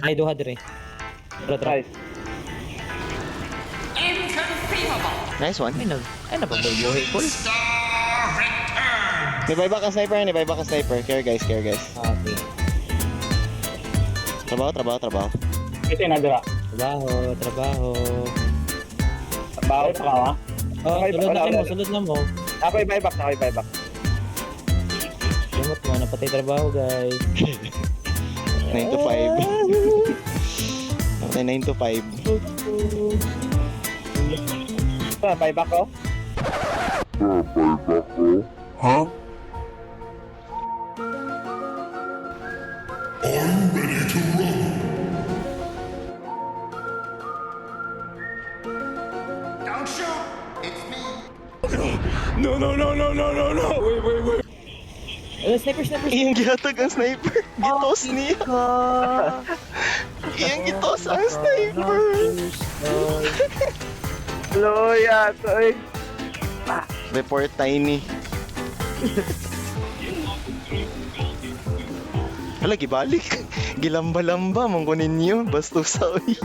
Ay, duha dire. Tara. Nice. Nice one. Ay, napabuhay ko. May buyback ang sniper, may buyback ang sniper. Care guys, care guys. Okay. Trabaho. Ito yung nadira. Trabaho. Baho pa ka, ha? Oh, Okay, wala. sulod na mo. Ako'y buyback. Lumot mo, napatay trabaho, guys. 9 to 5. Okay, 9 to 5. Ito, buyback ko. Sniper. Iyang gihatag ang sniper. Gitos niya. Iyang gitos ang sniper. Loya, toy. Report tiny. Hala, gibalik. Gilamba-lamba, mangkunin niyo. Bastusa, uy.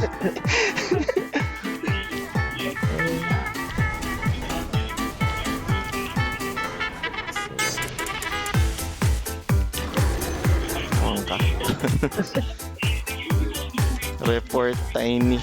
Report tiny.